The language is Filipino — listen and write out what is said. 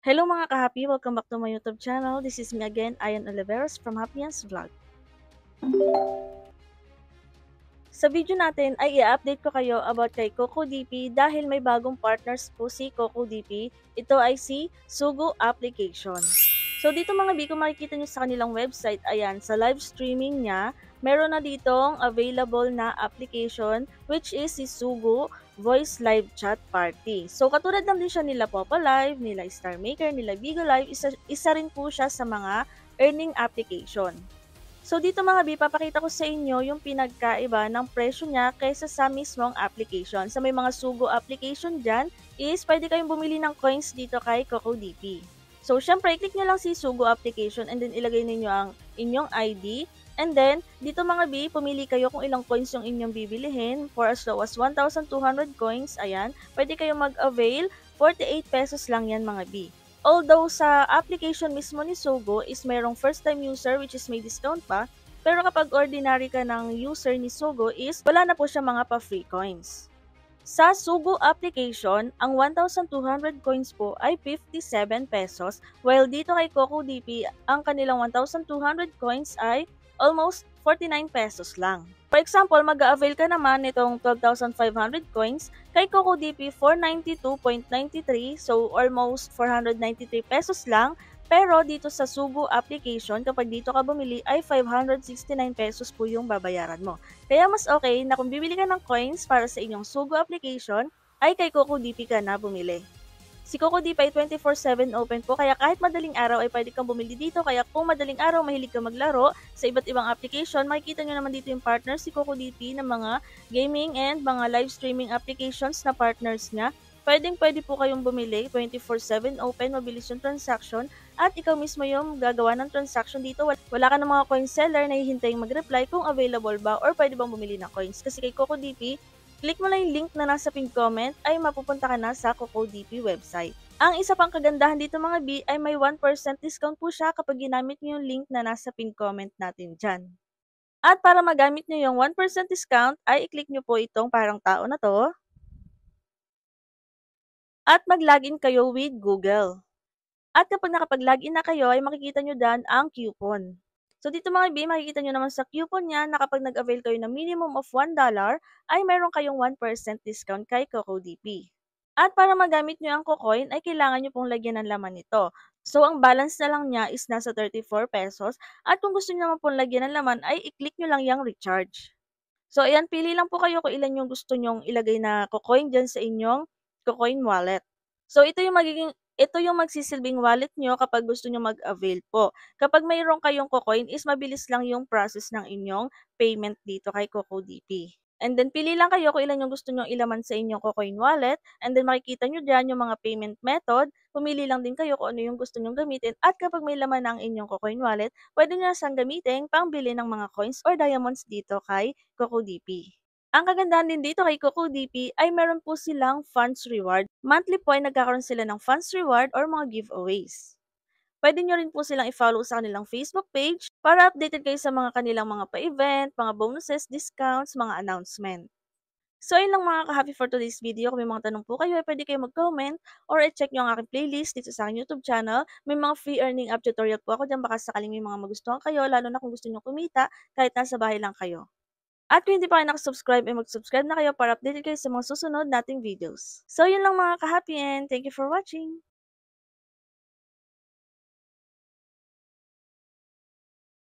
Hello mga ka-happy! Welcome back to my YouTube channel. This is me again, Ayan Oliveros from Happyans Vlog. Sa video natin ay i-update ko kayo about kay CocoDP dahil may bagong partners po si CocoDP. Ito ay si Sugo Application. So dito mga B, kung makikita nyo sa kanilang website, ayan, sa live streaming niya, meron na ditong available na application which is si Sugo Voice Live Chat Party. So katulad lang din siya nila Popa Live, nila Star Maker, nila Bigo Live, isa rin po siya sa mga earning application. So dito mga B, papakita ko sa inyo yung pinagkaiba ng presyo niya kaysa sa mismong application. Sa may mga Sugo application dyan is pwede kayong bumili ng coins dito kay CocoDP. So syempre, click nyo lang si Sugo application and then ilagay ninyo ang inyong ID. And then, dito mga B, pumili kayo kung ilang coins yung inyong bibilihin. For as low as 1,200 coins, ayan, pwede kayong mag-avail. 48 pesos lang yan mga B. Although sa application mismo ni Sugo is mayroong first time user which is may discount pa, pero kapag ordinary ka ng user ni Sugo is wala na po siya mga pa-free coins. Sa Sugo application, ang 1,200 coins po ay 57 pesos, while dito kay CocoDP, ang kanilang 1,200 coins ay almost 49 pesos lang. For example, mag-a-avail ka naman nitong 12,500 coins, kay CocoDP 492.93, so almost 493 pesos lang. Pero dito sa Sugo application, kapag dito ka bumili ay 569 pesos po yung babayaran mo. Kaya mas okay na kung bibili ka ng coins para sa inyong Sugo application, ay kay CocoDP ka na bumili. Si CocoDP ay 24/7 open po, kaya kahit madaling araw ay pwede kang bumili dito. Kaya kung madaling araw mahilig ka maglaro sa iba't ibang application, makikita nyo naman dito yung partners si CocoDP ng mga gaming and mga live streaming applications na partners niya. Pwede po kayong bumili, 24/7 open, mabilis yung transaction, at ikaw mismo yung gagawa ng transaction dito. Wala ka ng mga coin seller na hihintaying mag-reply kung available ba or pwede bang bumili ng coins. Kasi kay CocoDP, click mo lang yung link na nasa pinned comment ay mapupunta ka na sa CocoDP website. Ang isa pang kagandahan dito mga B ay may 1% discount po siya kapag ginamit nyo yung link na nasa pinned comment natin dyan. At para magamit nyo yung 1% discount ay i-click nyo po itong parang tao na to. At mag-login kayo with Google. At kapag nakapag-login na kayo, ay makikita nyo dyan ang coupon. So dito mga B, makikita nyo naman sa coupon niya na kapag nag-avail kayo ng minimum of $1, ay meron kayong 1% discount kay CocoDP. At para magamit nyo ang Cocoin, ay kailangan nyo pong lagyan ng laman nito. So ang balance na lang niya is nasa 34 pesos. At kung gusto nyo naman pong lagyan ng laman, ay i-click nyo lang yung recharge. So ayan, pili lang po kayo kung ilan yung gusto nyong ilagay na Cocoin dyan sa inyong Cocoin wallet. So ito yung magsisilbing wallet nyo kapag gusto nyo mag-avail po. Kapag mayroon kayong Cocoin is mabilis lang yung process ng inyong payment dito kay CocoDP. And then pili lang kayo kung ilan yung gusto nyo ilaman sa inyong Cocoin wallet. And then makikita nyo dyan yung mga payment method. Pumili lang din kayo kung ano yung gusto nyong gamitin. At kapag may laman na ang inyong Cocoin wallet, pwede nyo na siyang gamitin pangbili ng mga coins or diamonds dito kay CocoDP. Ang kagandahan din dito kay CocoDP ay meron po silang funds reward. Monthly po ay nagkakaroon sila ng funds reward or mga giveaways. Pwede nyo rin po silang i-follow sa kanilang Facebook page para updated kayo sa mga kanilang mga pa-event, mga bonuses, discounts, mga announcement. So ayun lang mga ka-happy for today's video. Kung may mga tanong po kayo, ay pwede kayo mag-comment or i-check nyo ang aking playlist dito sa aking YouTube channel. May mga free earning app tutorial po ako dyan, baka sakaling may mga magustuhan kayo, lalo na kung gusto nyo kumita kahit nasa bahay lang kayo. At kung hindi pa kayo nakasubscribe, ay mag-subscribe na kayo para updated kayo sa mga susunod nating videos. So yun lang mga ka-happy and thank you for watching!